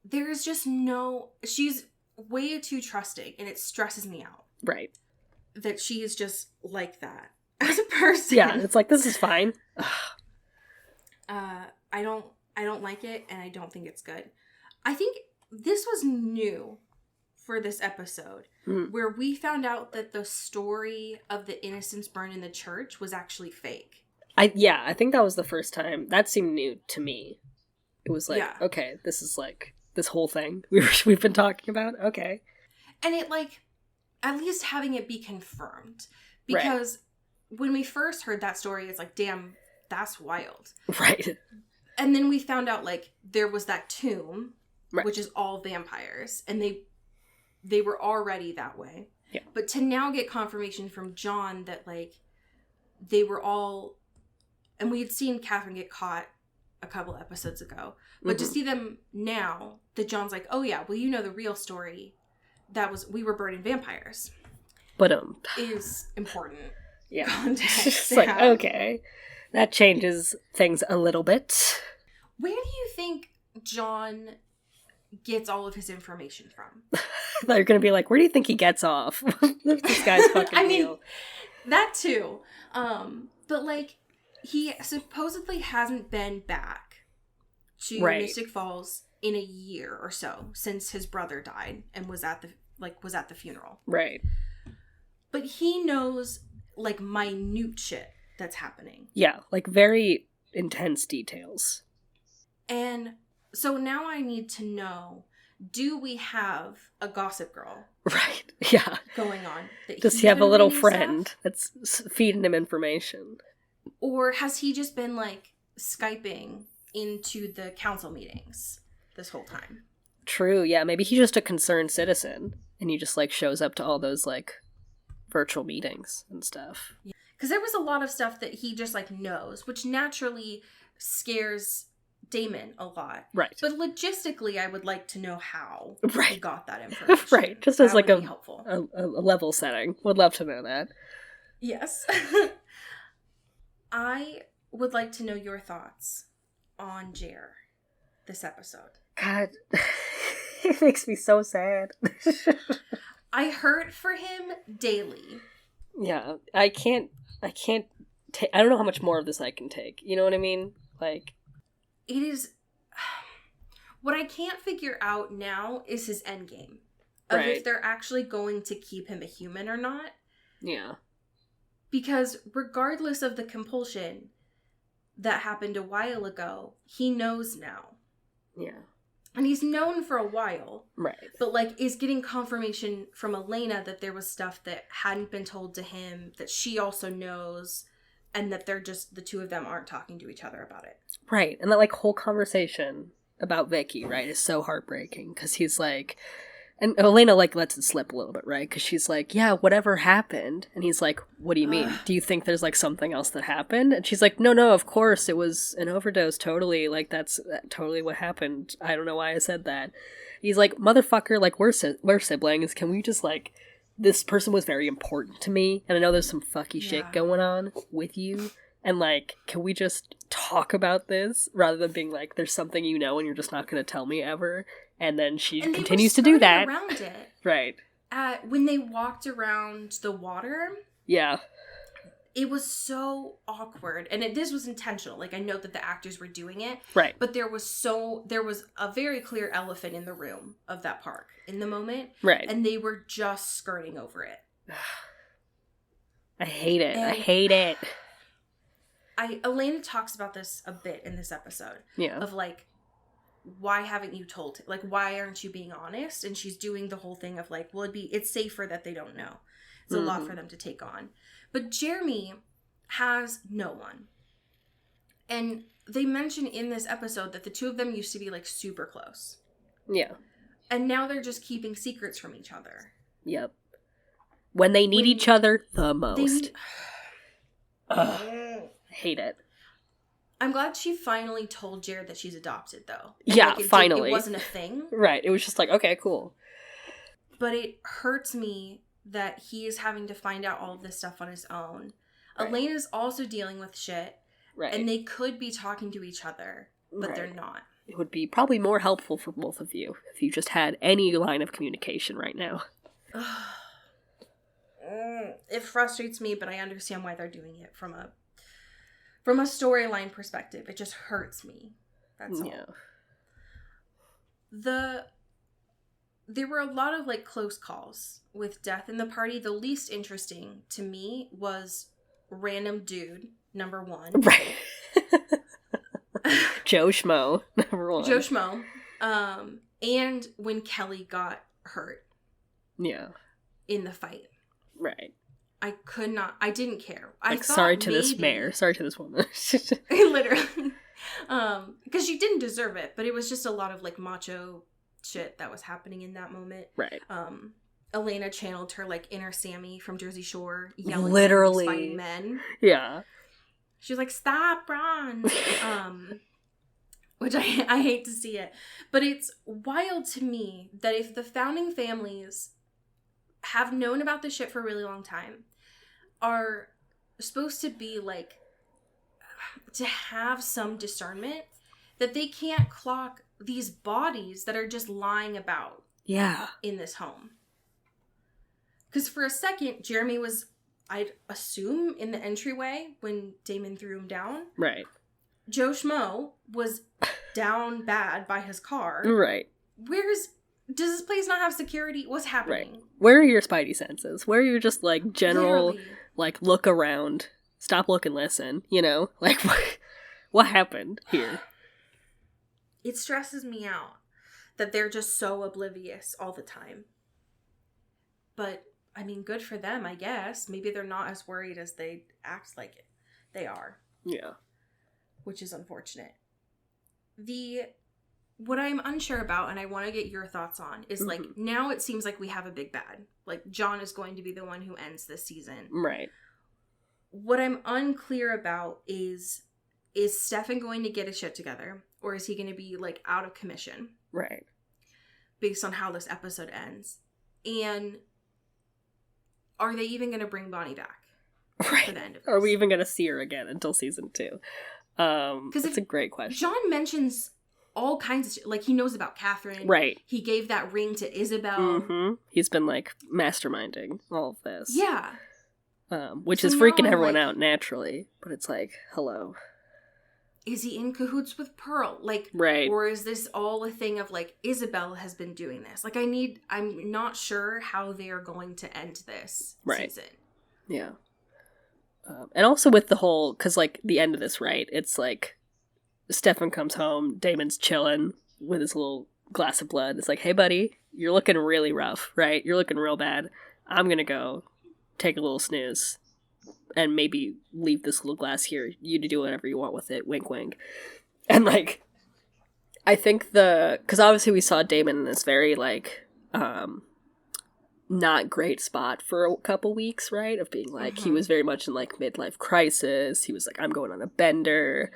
There's just no... She's way too trusting, and it stresses me out. Right. That she is just like that as a person. Yeah, it's like, this is fine. I don't like it, and I don't think it's good. I think this was new for this episode, where we found out that the story of the innocents burned in the church was actually fake. I think that was the first time. That seemed new to me. It was like, okay, this is like, this whole thing we've been talking about, okay. And it, like, at least having it be confirmed. Because when we first heard that story, it's like, damn, that's wild. Right. And then we found out, like, there was that tomb, right, which is all vampires. And they were already that way. Yeah. But to now get confirmation from John that, like, they were all... And we had seen Catherine get caught a couple episodes ago. But to see them now, that John's like, oh yeah, well, you know the real story. We were burning vampires. But is important. Yeah. Context. It's like, okay. That changes things a little bit. Where do you think John gets all of his information from? I thought you were going to be like, where do you think he gets off? This guy's fucking I mean, real. That too. But, like, he supposedly hasn't been back to Mystic Falls in a year or so since his brother died and was at the funeral. Right. But he knows, like, minute shit that's happening. Yeah, like, very intense details. And so now I need to know, do we have a gossip girl? Right, yeah. Going on? Does he have a little friend that's feeding him information? Or has he just been, like, Skyping into the council meetings this whole time? True, yeah. Maybe he's just a concerned citizen And he just, like, shows up to all those, like, virtual meetings and stuff. Because there was a lot of stuff that he just, like, knows, which naturally scares Damon a lot. Right. But logistically, I would like to know how right. he got that information. right. Just as, like, a level setting. Would love to know that. Yes. I would like to know your thoughts on Jer this episode. God, it makes me so sad. I hurt for him daily. Yeah, I don't know how much more of this I can take. You know what I mean? Like, it is. What I can't figure out now is his endgame. Of if they're actually going to keep him a human or not. Yeah. Because regardless of the compulsion that happened a while ago, he knows now. Yeah. And he's known for a while. Right. But, like, is getting confirmation from Elena that there was stuff that hadn't been told to him, that she also knows, and that they're just, the two of them aren't talking to each other about it. Right. And that, like, whole conversation about Vicky, right, is so heartbreaking. Because he's like... And Elena, like, lets it slip a little bit, right? Because she's like, yeah, whatever happened? And he's like, what do you mean? Do you think there's, like, something else that happened? And she's like, no, of course, it was an overdose, totally. Like, that's totally what happened. I don't know why I said that. He's like, motherfucker, like, we're siblings. Can we just, like, this person was very important to me, and I know there's some fucky shit going on with you. And, like, can we just talk about this rather than being like, there's something you know and you're just not going to tell me ever? And then she continues to do that. Around it. Right. When they walked around the water. Yeah. It was so awkward. And this was intentional. Like, I know that the actors were doing it. Right. But there was a very clear elephant in the room of that park in the moment. Right. And they were just skirting over it. I hate it. Elena talks about this a bit in this episode. Yeah. Of, like, why haven't you told, like, why aren't you being honest? And she's doing the whole thing of, like, well, it's safer that they don't know. It's a lot for them to take on. But Jeremy has no one. And they mention in this episode that the two of them used to be, like, super close. Yeah. And now they're just keeping secrets from each other. Yep. When they need each other the most. Hate it. I'm glad she finally told Jared that she's adopted, though. Yeah, finally. It wasn't a thing. Right. It was just like, okay, cool. But it hurts me that he is having to find out all of this stuff on his own. Right. Elena's also dealing with shit. Right. And they could be talking to each other, but they're not. It would be probably more helpful for both of you if you just had any line of communication right now. It frustrates me, but I understand why they're doing it from a storyline perspective. It just hurts me. That's all. There were a lot of, like, close calls with death in the party. The least interesting to me was random dude, number one. Right. Joe Schmo, number one. Joe Schmo. And when Kelly got hurt. Yeah. In the fight. Right. I didn't care. Like, sorry to this mayor. Sorry to this woman. Literally. Because she didn't deserve it, but it was just a lot of, like, macho shit that was happening in that moment. Right. Elena channeled her, like, inner Sammy from Jersey Shore, yelling literally at fighting men. Yeah. She was like, stop, Ron! Which I hate to see it. But it's wild to me that if the founding families have known about this shit for a really long time, are supposed to be, like, to have some discernment, that they can't clock these bodies that are just lying about in this home. Because for a second, Jeremy was, I'd assume, in the entryway when Damon threw him down. Right. Joe Schmo was down bad by his car. Right. Does this place not have security? What's happening? Right. Where are your spidey senses? Where are your just, like, general, Literally. like, look around, stop, look, and listen, you know? Like, what happened here? It stresses me out that they're just so oblivious all the time. But, I mean, good for them, I guess. Maybe they're not as worried as they act like it. They are. Yeah. Which is unfortunate. The what I'm unsure about, and I want to get your thoughts on, is like, now it seems like we have a big bad. Like, John is going to be the one who ends this season. Right. What I'm unclear about is Stefan going to get his shit together, or is he going to be, like, out of commission? Right. Based on how this episode ends. And are they even going to bring Bonnie back? Right. For the end of this? Are we even going to see her again until season 2? That's a great question. John mentions all kinds of shit. Like, he knows about Catherine. Right. He gave that ring to Isabel. He's been, like, masterminding all of this. Yeah. Which is freaking everyone out naturally. But it's like, hello. Is he in cahoots with Pearl? Like, right. Or is this all a thing of, like, Isabel has been doing this? Like, I'm not sure how they are going to end this season. Yeah. And also with the whole, because, like, the end of this, right? It's like, Stefan comes home, Damon's chilling with his little glass of blood. It's like, hey, buddy, you're looking really rough, right? You're looking real bad. I'm gonna go take a little snooze and maybe leave this little glass here. You to do whatever you want with it. Wink, wink. And, like, I think because obviously we saw Damon in this very, like, not great spot for a couple weeks, right? Of being like, he was very much in, like, midlife crisis. He was like, I'm going on a bender.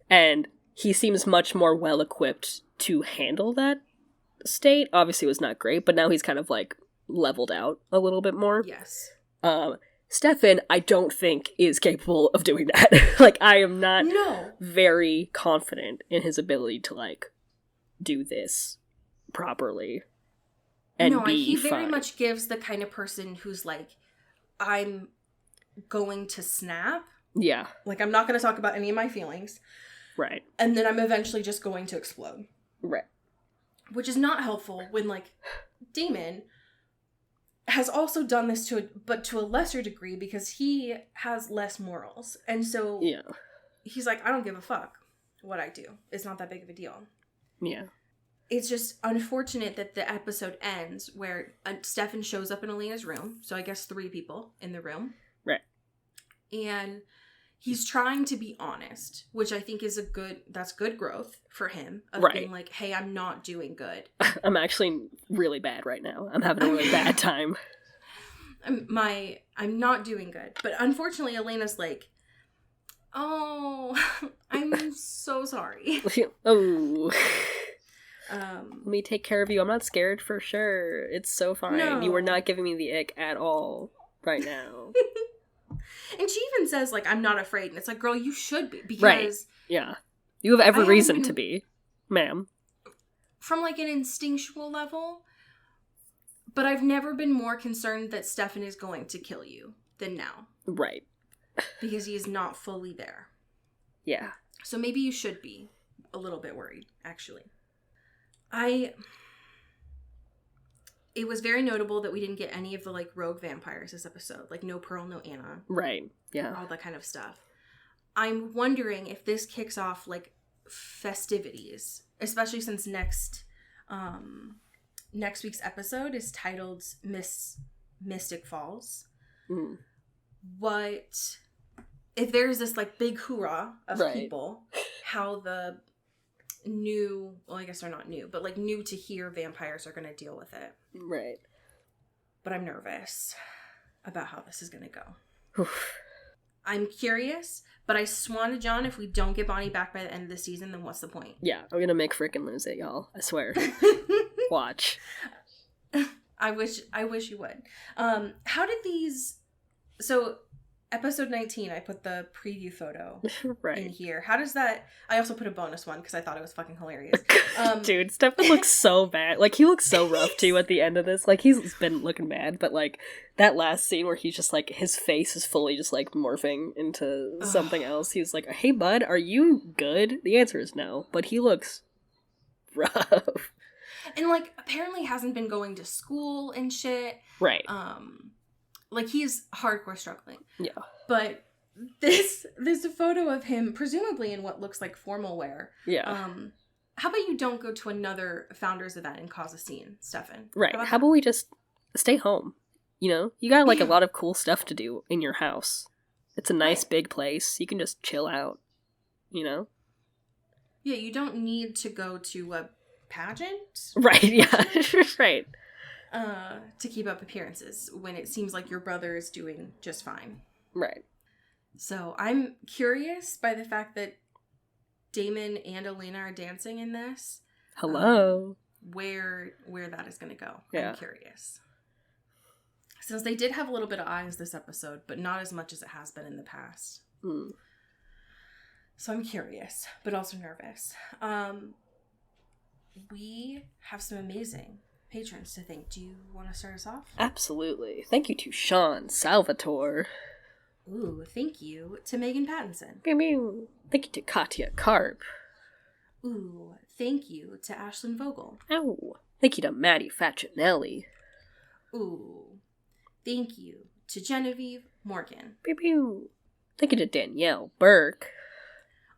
And he seems much more well-equipped to handle that state. Obviously it was not great, but now he's kind of, like, leveled out a little bit more. Yes. Stefan, I don't think, is capable of doing that. Like, I am not very confident in his ability to, like, do this properly. And he very much gives the kind of person who's like, I'm going to snap. Yeah. Like, I'm not going to talk about any of my feelings. Right. And then I'm eventually just going to explode. Right. Which is not helpful when, like, Damon has also done this but to a lesser degree because he has less morals. And so he's like, I don't give a fuck what I do. It's not that big of a deal. Yeah. It's just unfortunate that the episode ends where Stefan shows up in Elena's room. So I guess 3 people in the room. Right. And he's trying to be honest, which I think is that's good growth for him. Of being like, hey, I'm not doing good. I'm actually really bad right now. I'm having a really bad time. I'm not doing good. But unfortunately, Elena's like, oh, I'm so sorry. Oh. Let me take care of you. I'm not scared for sure. It's so fine. No. You are not giving me the ick at all right now. And she even says, like, I'm not afraid. And it's like, girl, you should be. Because yeah. You have every reason to be, ma'am. From, like, an instinctual level. But I've never been more concerned that Stefan is going to kill you than now. Right. Because he is not fully there. Yeah. So maybe you should be a little bit worried, actually. It was very notable that we didn't get any of the, like, rogue vampires this episode. Like, no Pearl, no Anna. Right. Yeah. All that kind of stuff. I'm wondering if this kicks off, like, festivities. Especially since next week's episode is titled Mystic Falls. Mm. What... If there's this, like, big hoorah of people, how the... new, well, I guess they're not new, but, like, new to hear vampires are going to deal with it. Right. But I'm nervous about how this is going to go. Oof. I'm curious, but I swan to John, if we don't get Bonnie back by the end of the season, then what's the point? Yeah, I'm going to make frickin' lose it, y'all. I swear. Watch. I wish you would. How did these... So... Episode 19, I put the preview photo in here. How does that... I also put a bonus one because I thought it was fucking hilarious. Dude, Stefan looks so bad. Like, he looks so rough, too, at the end of this. Like, he's been looking bad, but, like, that last scene where he's just, like, his face is fully just, like, morphing into something else. He's like, hey, bud, are you good? The answer is no, but he looks rough. And, like, apparently hasn't been going to school and shit. Right. Like, he's hardcore struggling. Yeah. But this photo of him, presumably in what looks like formal wear. Yeah. How about you don't go to another Founders event and cause a scene, Stefan? Right. How about we just stay home? You know? You got, like, a lot of cool stuff to do in your house. It's a nice big place. You can just chill out. You know? Yeah, you don't need to go to a pageant. Right, yeah. Right. To keep up appearances when it seems like your brother is doing just fine. Right. So I'm curious by the fact that Damon and Elena are dancing in this. Hello. Where that is going to go. Yeah. I'm curious. Since they did have a little bit of eyes this episode, but not as much as it has been in the past. Mm. So I'm curious, but also nervous. We have some amazing patrons to thank. Do you want to start us off? Absolutely. Thank you to Sean Salvatore. Ooh, thank you to Megan Pattinson. Pew, pew. Thank you to Katya Karp. Ooh, thank you to Ashlyn Vogel. Ow. Thank you to Maddie Facinelli. Ooh, thank you to Genevieve Morgan. Pew, pew. Thank you to Danielle Burke.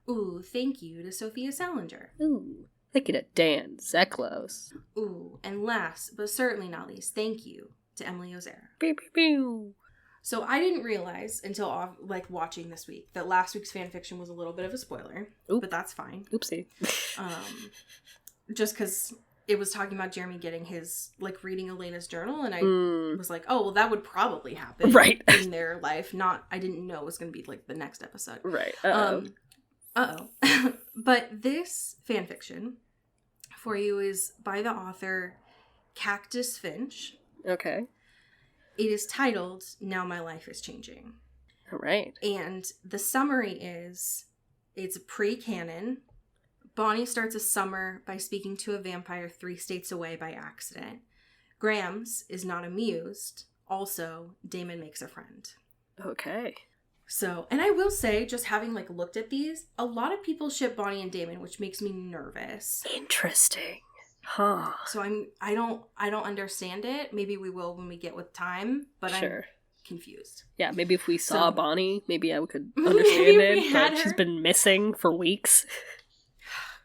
Ooh, thank you to Sophia Salinger. Ooh. Thank you to Dan Zeklos. Ooh, and last but certainly not least, thank you to Emily Ozera. Pew, pew, pew. So I didn't realize until watching this week that last week's fanfiction was a little bit of a spoiler. Oop. But that's fine. Oopsie. Just because it was talking about Jeremy getting his, reading Elena's journal, and I was like, oh, well, that would probably happen right. in their life. I didn't know it was going to be, the next episode. Right. Uh-oh. But this fanfiction for you is by the author Cactus Finch. Okay. It is titled, Now My Life is Changing. All right. And the summary is, it's pre-canon. Bonnie starts a summer by speaking to a vampire 3 states away by accident. Grams is not amused. Also, Damon makes a friend. Okay. So, and I will say, just having looked at these, a lot of people ship Bonnie and Damon, which makes me nervous. Interesting. Huh. So I don't understand it. Maybe we will when we get with time, but sure. I'm confused. Yeah, maybe if we saw Bonnie, maybe I could understand it, but she's been missing for weeks.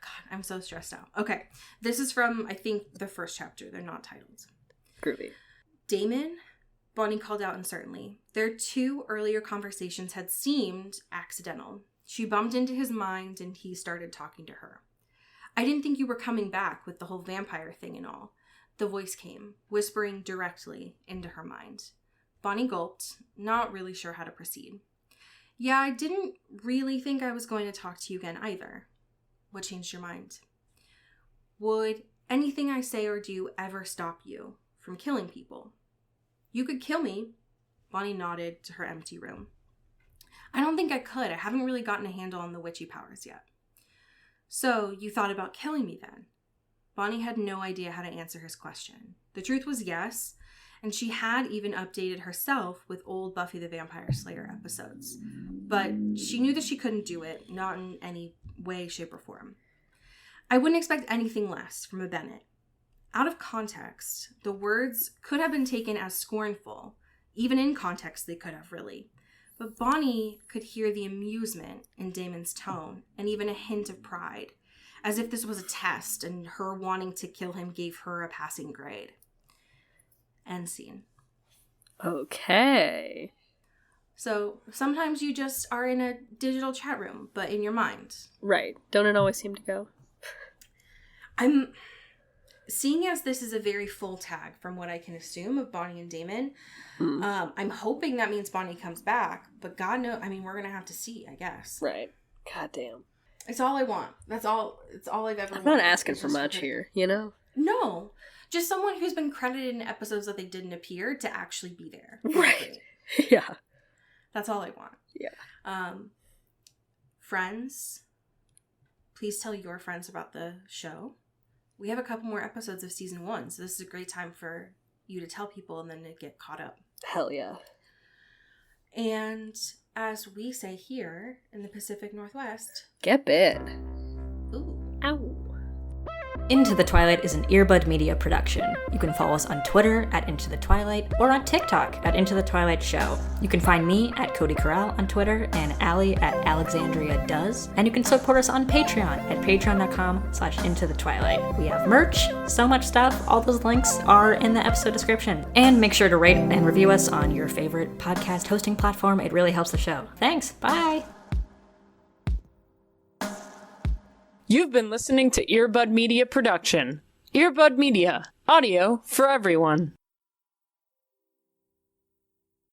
God, I'm so stressed out. Okay, this is from, I think, the first chapter. They're not titled. Groovy. Damon, Bonnie called out uncertainly. Their 2 earlier conversations had seemed accidental. She bumped into his mind and he started talking to her. I didn't think you were coming back with the whole vampire thing and all. The voice came, whispering directly into her mind. Bonnie gulped, not really sure how to proceed. Yeah, I didn't really think I was going to talk to you again either. What changed your mind? Would anything I say or do ever stop you from killing people? You could kill me. Bonnie nodded to her empty room. I don't think I could. I haven't really gotten a handle on the witchy powers yet. So, you thought about killing me then? Bonnie had no idea how to answer his question. The truth was yes, and she had even updated herself with old Buffy the Vampire Slayer episodes. But she knew that she couldn't do it, not in any way, shape, or form. I wouldn't expect anything less from a Bennett. Out of context, the words could have been taken as scornful. Even in context, they could have, really. But Bonnie could hear the amusement in Damon's tone, and even a hint of pride, as if this was a test, and her wanting to kill him gave her a passing grade. End scene. Okay. So, sometimes you just are in a digital chat room, but in your mind. Right. Don't it always seem to go? Seeing as this is a very full tag from what I can assume of Bonnie and Damon, I'm hoping that means Bonnie comes back, but God knows, we're going to have to see, I guess. Right. God damn. It's all I want. It's all I've ever I'm wanted. not asking for much here, you know? No. Just someone who's been credited in episodes that they didn't appear to actually be there. Right. Yeah. That's all I want. Yeah. Friends, please tell your friends about the show. We have a couple more episodes of season 1, so this is a great time for you to tell people and then to get caught up. Hell yeah. And as we say here in the Pacific Northwest, get bit. Ooh. Ow. Into the Twilight is an Earbud Media production. You can follow us on Twitter at Into the Twilight or on TikTok at Into the Twilight Show. You can find me at Cody Corral on Twitter and Allie at Alexandria Does. And you can support us on Patreon at patreon.com/Into the Twilight. We have merch, so much stuff. All those links are in the episode description. And make sure to rate and review us on your favorite podcast hosting platform. It really helps the show. Thanks. Bye. You've been listening to Earbud Media Production. Earbud Media, audio for everyone.